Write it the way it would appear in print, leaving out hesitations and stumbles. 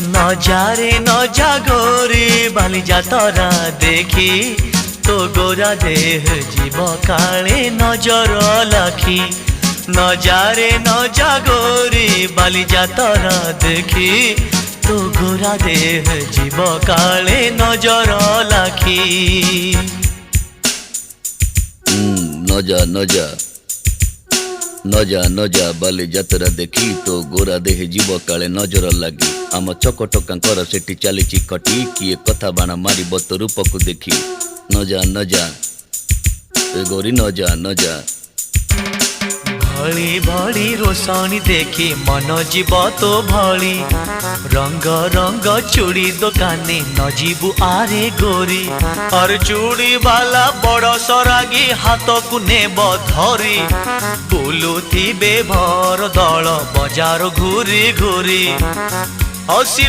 नजारे नजा गोरी बाली जातरा देखी तो गोरा देह जीव काले नजर लाखी। नजारे नजा गोरी बाली जातरा देखी तो गोरा देह जीव काले नजर लाखी। नजा नजा नजा नजा बाली जातरा देखी तो गोरा देह जीव काले नजर लगी। आम चकटकांकर सेठी चली कटी किए कथा बाण मार तो रूप को देखी। नजा नजा ए गोरी नजा नजा। भली भली रोशनी देखी मन जीव तो भली रंग रंग चूड़ी दुकानी न जीवु आरे गोरी। और चूड़ी वाला बड़ सरागी हाथ को नेब धरी बुलुथिबे भर दल बजार घूरी घूरी। हसी